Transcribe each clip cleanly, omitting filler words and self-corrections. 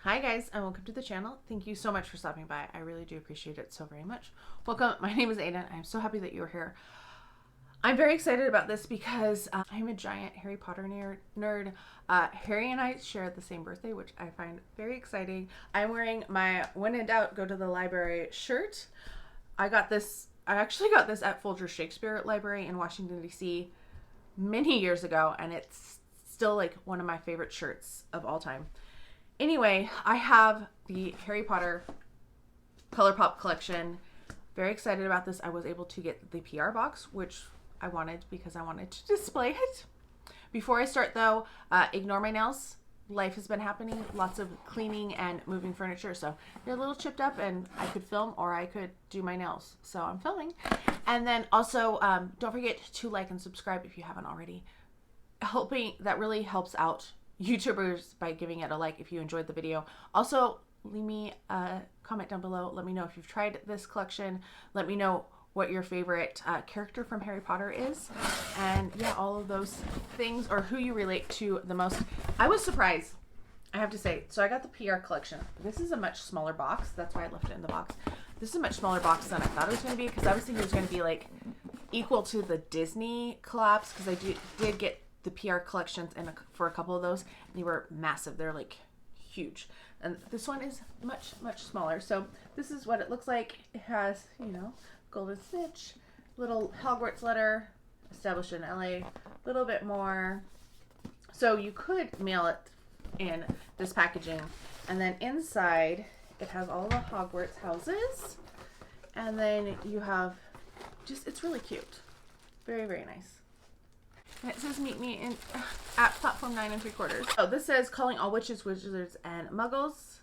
Hi guys, and welcome to the channel. Thank you so much for stopping by. I really do appreciate it so very much. Welcome. My name is Aiden. I'm so happy that you're here. I'm very excited about this because I'm a giant Harry Potter nerd. Harry and I share the same birthday, which I find very exciting. I'm wearing my when in doubt, go to the library shirt. I actually got this at Folger Shakespeare Library in Washington, D.C. many years ago, and it's still like one of my favorite shirts of all time. Anyway, I have the Harry Potter Colourpop collection. Very excited about this. I was able to get the PR box, which I wanted because I wanted to display it. Before I start though, ignore my nails. Life has been happening. Lots of cleaning and moving furniture. So they're a little chipped up and I could film or I could do my nails. So I'm filming. And then also, don't forget to like and subscribe if you haven't already. That really helps out YouTubers by giving it a like if you enjoyed the video. Also, leave me a comment down below. Let me know if you've tried this collection. Let me know what your favorite character from Harry Potter is. And yeah, all of those things, or who you relate to the most. I was surprised, I have to say. So I got the PR collection. This is a much smaller box. That's why I left it in the box. This is a much smaller box than I thought it was going to be, because I was thinking it was going to be like equal to the Disney collabs, because I did get the PR collections for a couple of those. They were massive. They're like huge. And this one is much, much smaller. So this is what it looks like. It has, golden snitch, little Hogwarts letter, established in LA, a little bit more. So you could mail it in this packaging. And then inside, it has all the Hogwarts houses. And then you have it's really cute. Very, very nice. And it says meet me at platform 9 3/4. Oh, this says calling all witches, wizards, and muggles.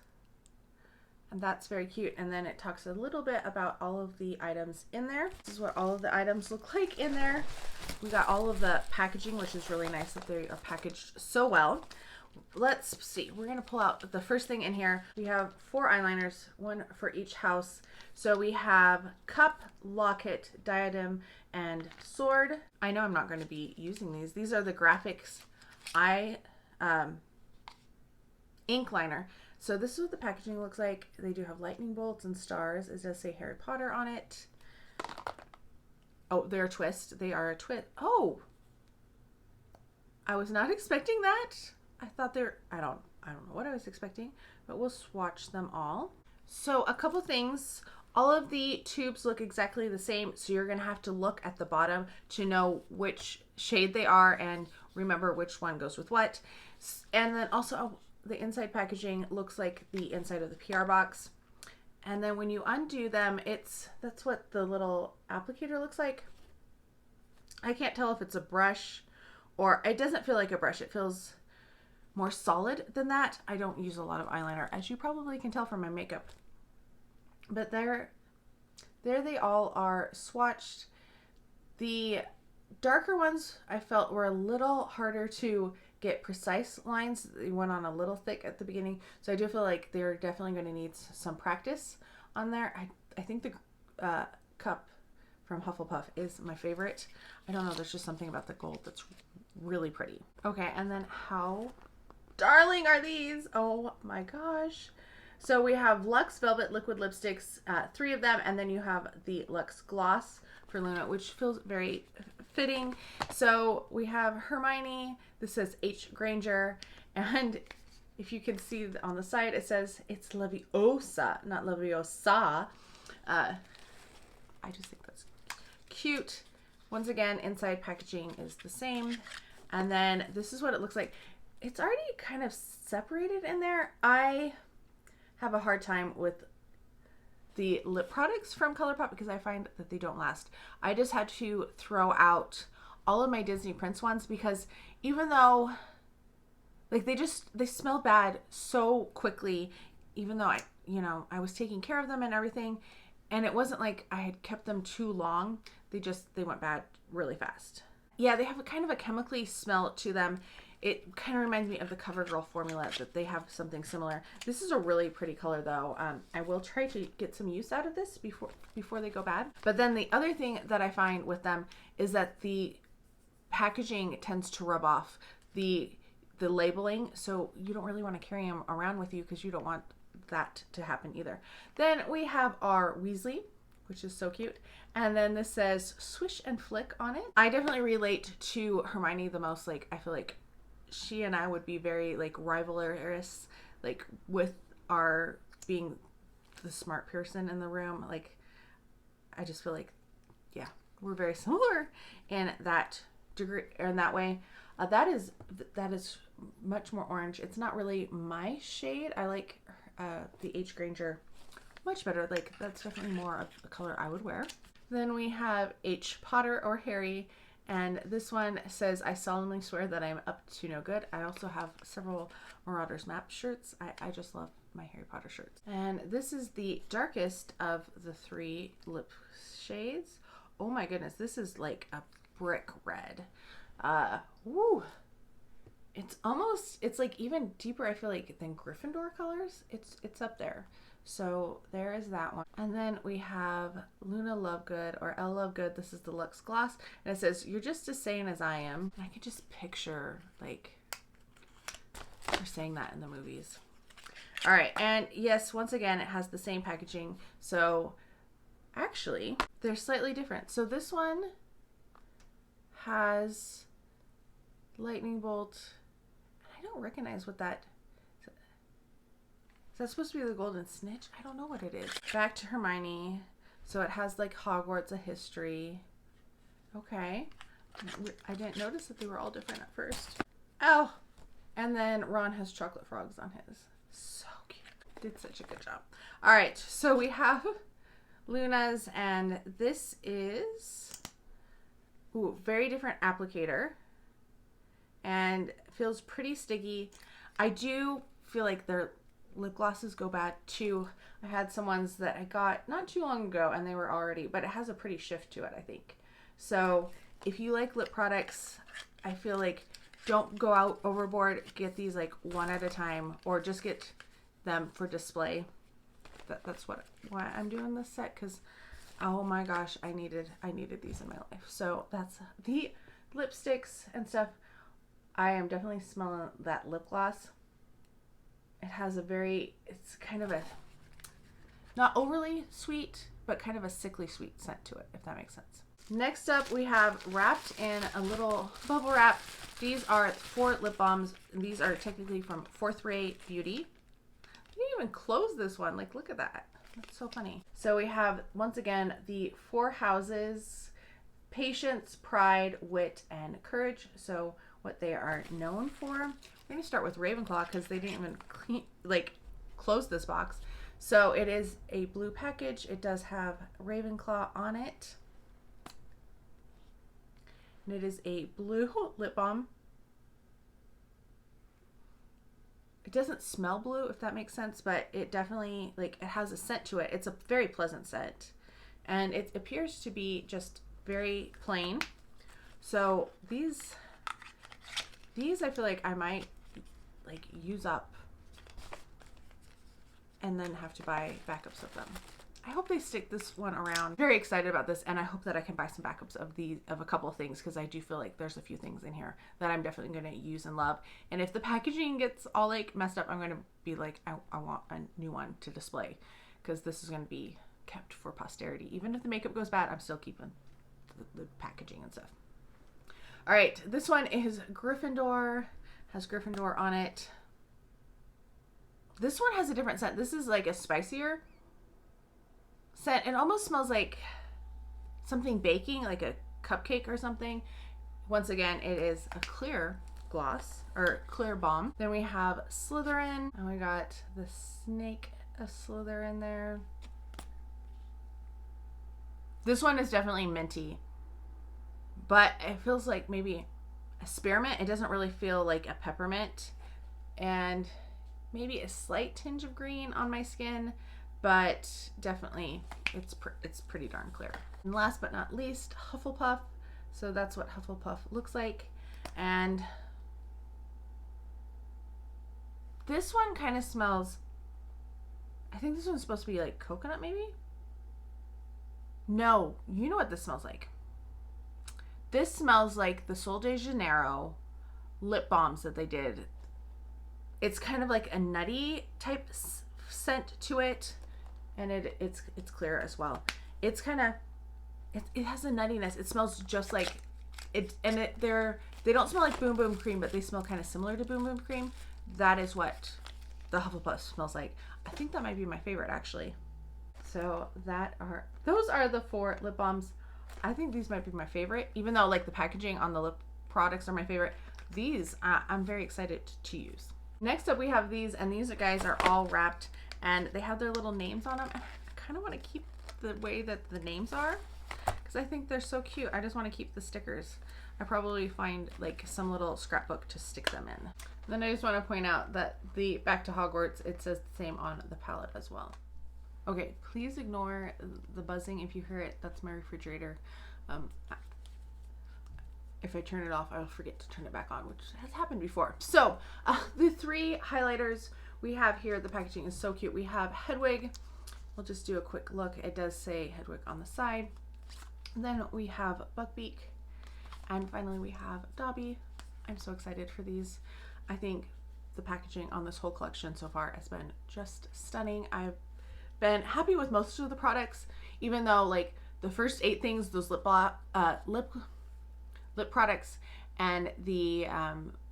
And that's very cute. And then it talks a little bit about all of the items in there. This is what all of the items look like in there. We got all of the packaging, which is really nice that they are packaged so well. Let's see. We're going to pull out the first thing in here. We have 4 eyeliners, one for each house. So we have cup, locket, diadem, and sword. I know I'm not going to be using these. These are the graphics ink liner. So this is what the packaging looks like. They do have lightning bolts and stars. It does say Harry Potter on it. Oh, they're a twist. They are a twist. Oh, I was not expecting that. I thought I don't know what I was expecting, but we'll swatch them all. So a couple things. All of the tubes look exactly the same, so you're going to have to look at the bottom to know which shade they are and remember which one goes with what. And then also the inside packaging looks like the inside of the PR box. And then when you undo them, that's what the little applicator looks like. I can't tell if it's a brush or it doesn't feel like a brush. It feels more solid than that. I don't use a lot of eyeliner, as you probably can tell from my makeup. But there they all are swatched. The darker ones I felt were a little harder to get precise lines. They went on a little thick at the beginning. So I do feel like they're definitely going to need some practice on there. I think the cup from Hufflepuff is my favorite. I don't know, there's just something about the gold that's really pretty. Okay, and then how darling are these? Oh my gosh. So we have Luxe Velvet Liquid Lipsticks, 3 of them, and then you have the Luxe Gloss for Luna, which feels very fitting. So we have Hermione. This says H. Granger, and if you can see on the side, it says it's Leviosa, not Leviosa. I just think that's cute. Once again, inside packaging is the same. And then this is what it looks like. It's already kind of separated in there. I have a hard time with the lip products from Colourpop because I find that they don't last. I just had to throw out all of my Disney Prince ones because even though like they smell bad so quickly, even though I was taking care of them and everything, and it wasn't like I had kept them too long. They went bad really fast. Yeah, they have a kind of a chemically smell to them. It kind of reminds me of the CoverGirl formula, that they have something similar. This is a really pretty color though. I will try to get some use out of this before they go bad. But then the other thing that I find with them is that the packaging tends to rub off. the labeling, so you don't really want to carry them around with you because you don't want that to happen either. Then we have our Weasley, which is so cute. And then this says swish and flick on it. I definitely relate to Hermione the most. Like, I feel like she and I would be very like rivalrous, like with our being the smart person in the room. Like, I just feel like, yeah, we're very similar in that degree, or in that way. That is much more orange. It's not really my shade. I like the H. Granger much better. Like, that's definitely more of the color I would wear. Then we have H. Potter or Harry, and this one says, I solemnly swear that I'm up to no good. I also have several Marauders Map shirts. I just love my Harry Potter shirts. And this is the darkest of the 3 lip shades. Oh my goodness, this is like a brick red. Woo! It's like even deeper, I feel like, than Gryffindor colors. It's up there. So there is that one. And then we have Luna Lovegood or L Lovegood. This is the Luxe gloss. And it says, you're just as sane as I am. And I could just picture like her saying that in the movies. All right. And yes, once again, it has the same packaging. So actually, they're slightly different. So this one has lightning bolt. I don't recognize what that is. That supposed to be the golden snitch? I don't know what it is. Back to Hermione. So it has like Hogwarts, a history. Okay. I didn't notice that they were all different at first. Oh, and then Ron has chocolate frogs on his. So cute. Did such a good job. All right, so we have Luna's, and this is very different applicator, and feels pretty sticky. I do feel like their lip glosses go bad too. I had some ones that I got not too long ago, and they were already, but it has a pretty shift to it, I think. So if you like lip products, I feel like don't go out overboard. Get these like one at a time, or just get them for display. That's why I'm doing this set, because oh my gosh, I needed these in my life. So that's the lipsticks and stuff. I am definitely smelling that lip gloss. It has it's kind of a, not overly sweet, but kind of a sickly sweet scent to it, if that makes sense. Next up, we have wrapped in a little bubble wrap. These are 4 lip balms. These are technically from Fourth Ray Beauty. I didn't even close this one. Like, look at that. That's so funny. So we have, once again, the 4 houses: patience, pride, wit, and courage. So what they are known for. We're going to start with Ravenclaw because they didn't even close this box. So it is a blue package. It does have Ravenclaw on it. And it is a blue lip balm. It doesn't smell blue, if that makes sense, but it definitely, like, it has a scent to it. It's a very pleasant scent. And it appears to be just very plain. So these I feel like I might like use up and then have to buy backups of them. I hope they stick this one around. Very excited about this, and I hope that I can buy some backups of a couple of things, because I do feel like there's a few things in here that I'm definitely going to use and love. And if the packaging gets all like messed up, I'm going to be like, I want a new one to display, because this is going to be kept for posterity. Even if the makeup goes bad, I'm still keeping the packaging and stuff. All right, this one is Gryffindor. Has Gryffindor on it. This one has a different scent. This is like a spicier scent. It almost smells like something baking, like a cupcake or something. Once again, it is a clear gloss, or clear balm. Then we have Slytherin, and we got the snake of Slytherin there. This one is definitely minty, but it feels like maybe a spearmint. It doesn't really feel like a peppermint, and maybe a slight tinge of green on my skin, but definitely it's pretty darn clear. And last but not least, Hufflepuff. So that's what Hufflepuff looks like. And this one kind of smells, I think this one's supposed to be like coconut maybe? No, you know what this smells like. This smells like the Sol de Janeiro lip balms that they did It's kind of like a nutty type scent to it, and it's clear as well. It's kind of, it has a nuttiness. It smells just like it, and they don't smell like Boom Boom Cream, but they smell kind of similar to Boom Boom Cream. That is what the Hufflepuff smells like. I think that might be my favorite, actually. So those are the 4 lip balms. I think these might be my favorite, even though like the packaging on the lip products are my favorite. These I'm very excited to use. Next up we have these, and these guys are all wrapped and they have their little names on them. I kind of want to keep the way that the names are because I think they're so cute. I just want to keep the stickers. I probably find like some little scrapbook to stick them in. Then I just want to point out that the Back to Hogwarts, it says the same on the palette as well. Okay, please ignore the buzzing if you hear it. That's my refrigerator. If I turn it off, I'll forget to turn it back on, which has happened before. So the 3 highlighters we have here, the packaging is so cute. We have Hedwig. We'll just do a quick look. It does say Hedwig on the side. Then we have Buckbeak. And finally we have Dobby. I'm so excited for these. I think the packaging on this whole collection so far has been just stunning. I've been happy with most of the products, even though like the first 8 things, those lip products and the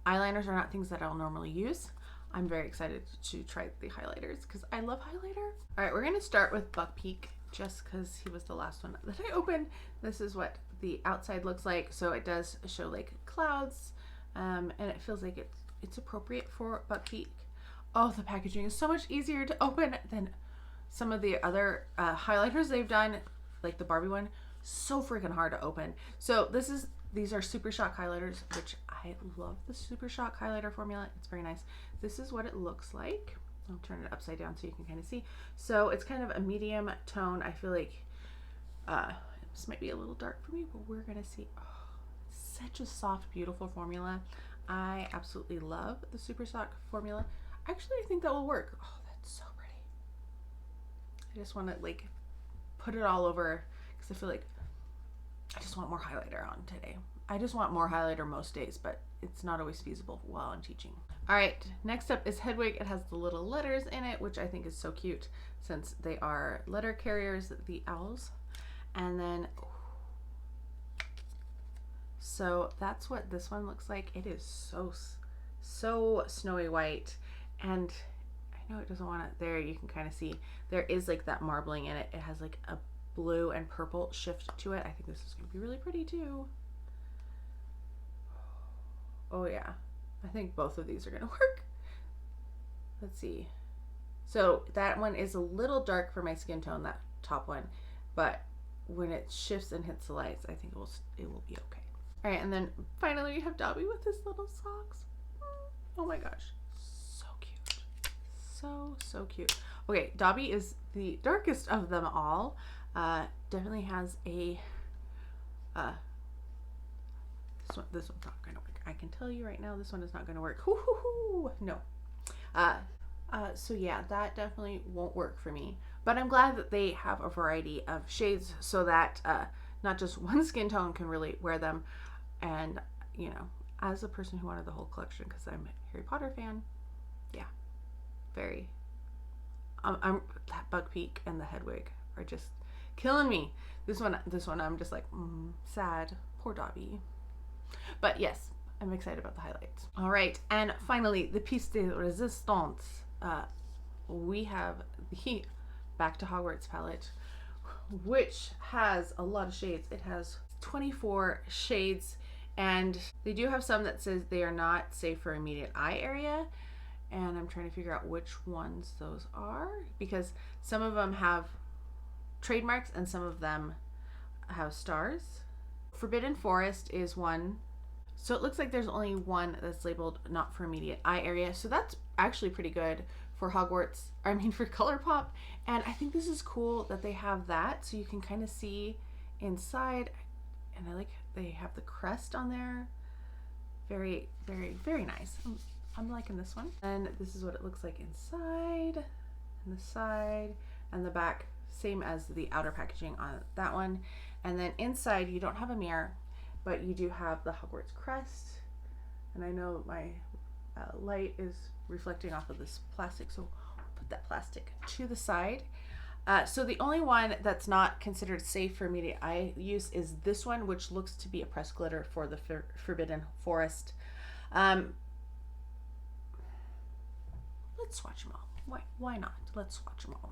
eyeliners are not things that I'll normally use. I'm very excited to try the highlighters because I love highlighter. All right, we're gonna start with Buckbeak just because he was the last one that I opened. This is what the outside looks like. So it does show like clouds, and it feels like it's appropriate for Buckbeak. Oh, the packaging is so much easier to open than some of the other highlighters they've done, like the Barbie one. So freaking hard to open. So these are Super Shock highlighters, which I love the Super Shock highlighter formula. It's very nice. This is what it looks like. I'll turn it upside down so you can kind of see. So it's kind of a medium tone. I feel like this might be a little dark for me, but we're gonna see. Oh, such a soft, beautiful formula. I absolutely love the Super Shock formula. Actually, I think that will work. Oh, that's so pretty. I just want to like put it all over because I feel like I just want more highlighter on today. I just want more highlighter most days, but it's not always feasible while I'm teaching. All right, next up is Hedwig. It has the little letters in it, which I think is so cute since they are letter carriers, the owls. And then, so that's what this one looks like. It is so snowy white. And I know it doesn't want to, there you can kind of see, there is like that marbling in it. It has like a blue and purple shift to it. I think this is going to be really pretty too. Oh yeah, I think both of these are going to work. Let's see. So that one is a little dark for my skin tone, that top one, but when it shifts and hits the lights, I think it will be okay. All right, and then finally you have Dobby with his little socks. Oh my gosh, so cute. So cute. Okay, Dobby is the darkest of them all. Definitely has a this one's not gonna work. I can tell you right now, this one is not gonna work. No. So yeah, that definitely won't work for me. But I'm glad that they have a variety of shades so that not just one skin tone can really wear them. And you know, as a person who wanted the whole collection because I'm a Harry Potter fan, yeah, very. I'm that Buckbeak and the Hedwig are just killing me. This one I'm just like sad, poor Dobby. But yes, I'm excited about the highlights. All right, and finally the piece de resistance. We have the Back to Hogwarts palette, which has a lot of shades. It has 24 shades, and they do have some that says they are not safe for immediate eye area. And I'm trying to figure out which ones those are because some of them have trademarks and some of them have stars. Forbidden Forest is one. So it looks like there's only one that's labeled not for immediate eye area. So that's actually pretty good for Hogwarts, for Colourpop. And I think this is cool that they have that so you can kind of see inside. And I like they have the crest on there. Very, very, very nice. I'm liking this one. And this is what it looks like inside, and the side, and the back, same as the outer packaging on that one. And then inside you don't have a mirror, but you do have the Hogwarts crest. And I know my light is reflecting off of this plastic, so put that plastic to the side. So the only one that's not considered safe for immediate eye use is this one, which looks to be a pressed glitter for the Forbidden Forest. Let's swatch them all. Why not? Let's swatch them all.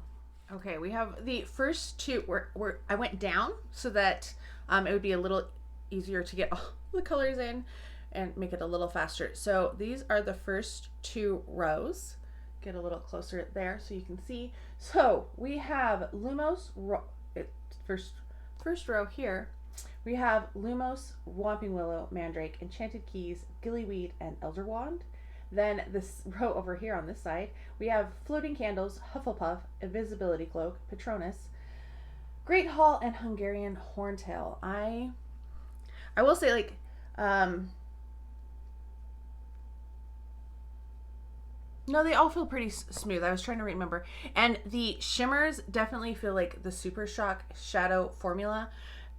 Okay, we have the first two where I went down so that it would be a little easier to get all the colors in and make it a little faster. So these are the first two rows. Get a little closer there so you can see. So we have Lumos, first row here, we have Lumos, Whomping Willow, Mandrake, Enchanted Keys, Gillyweed, and Elderwand. Then this row over here on this side, we have Floating Candles, Hufflepuff, Invisibility Cloak, Patronus, Great Hall, and Hungarian Horntail. I will say, like, no, they all feel pretty smooth. I was trying to remember. And the shimmers definitely feel like the Super Shock Shadow formula.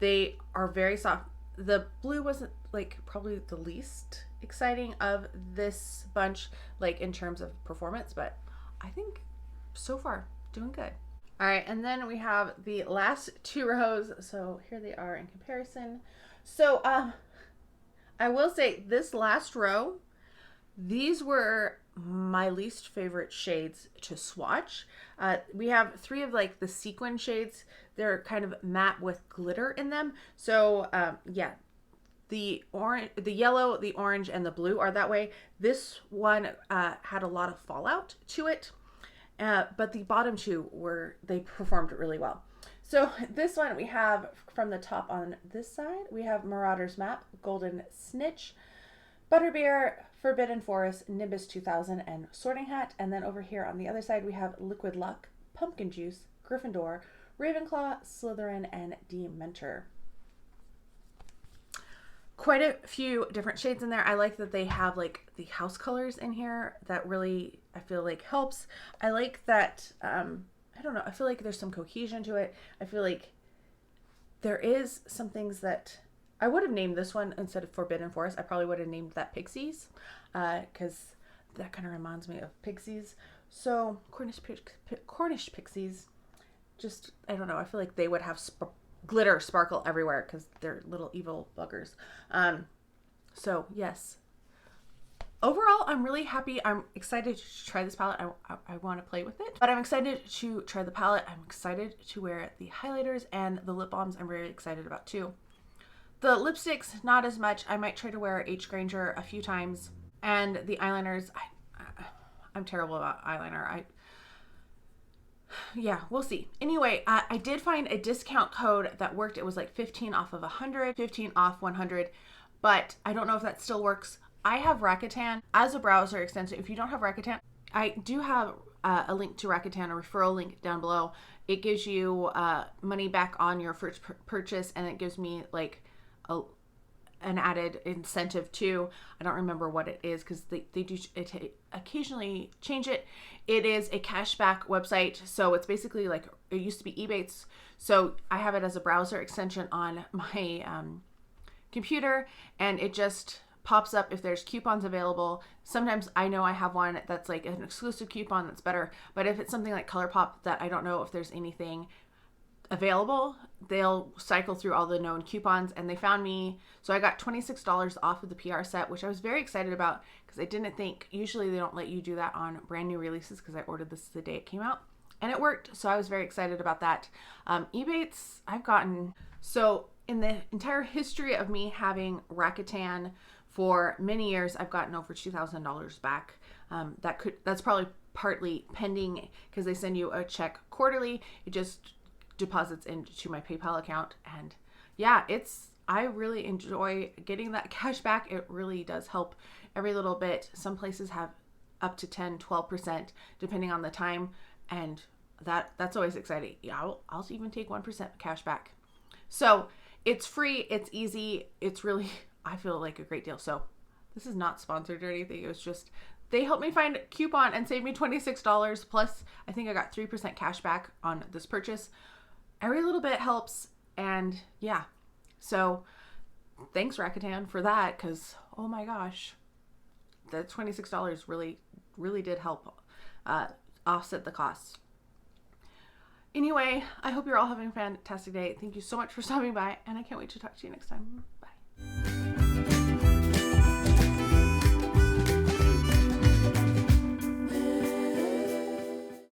They are very soft. The blue wasn't, like, probably the least exciting of this bunch, like, in terms of performance, but I think so far doing good. All right, and then we have the last two rows. So here they are in comparison. So I will say this last row, these were my least favorite shades to swatch. We have three of, like, the sequin shades. They're kind of matte with glitter in them. So yeah, the orange, the yellow, the orange, and the blue are that way. This one had a lot of fallout to it, but the bottom two they performed really well. So this one we have from the top on this side, we have Marauder's Map, Golden Snitch, Butterbeer, Forbidden Forest, Nimbus 2000, and Sorting Hat. And then over here on the other side, we have Liquid Luck, Pumpkin Juice, Gryffindor, Ravenclaw, Slytherin, and Dementor. Quite a few different shades in there. I like that they have, like, the house colors in here. That really, I feel like, helps. I like that, I don't know, I feel like there's some cohesion to it. I feel like there is some things that I would have named this one instead of Forbidden Forest. I probably would have named that Pixies, because that kind of reminds me of Pixies. So Cornish Pixies, just, I don't know, I feel like they would have glitter sparkle everywhere because they're little evil buggers. So yes, overall, I'm really happy. I'm excited to try this palette. I want to play with it, but I'm excited to try the palette. I'm excited to wear the highlighters, and the lip balms I'm very excited about too. The lipsticks, not as much. I might try to wear H. Granger a few times. And the eyeliners, I'm terrible about eyeliner. Yeah, we'll see. Anyway, I did find a discount code that worked. It was like 15 off of 100, 15 off 100, but I don't know if that still works. I have Rakuten as a browser extension. If you don't have Rakuten, I do have a link to Rakuten, a referral link down below. It gives you money back on your first purchase, and it gives me, like, an added incentive too. I don't remember what it is because they do occasionally change it. It is a cashback website, so it's basically like, it used to be Ebates. So I have it as a browser extension on my computer, and it just pops up if there's coupons available. Sometimes I know I have one that's like an exclusive coupon that's better, but if it's something like Colourpop that I don't know if there's anything available, they'll cycle through all the known coupons, and they found me. So I got $26 off of the PR set, which I was very excited about because I didn't think, usually they don't let you do that on brand new releases, because I ordered this the day it came out, and it worked. So I was very excited about that. Ebates, I've gotten, so in the entire history of me having Rakuten for many years, I've gotten over $2,000 back. That's probably partly pending because they send you a check quarterly. It just deposits into my PayPal account, and yeah, I really enjoy getting that cash back. It really does help every little bit. Some places have up to 10-12% depending on the time, and that's always exciting. Yeah, I'll even take 1% cash back. So it's free, it's easy, it's really, I feel like, a great deal. So this is not sponsored or anything. It was just, they helped me find a coupon and saved me $26, plus I think I got 3% cash back on this purchase. Every little bit helps, and yeah, so thanks Rakuten for that, because oh my gosh, the $26 really did help offset the costs. Anyway, I hope you're all having a fantastic day. Thank you so much for stopping by, and I can't wait to talk to you next time. Bye.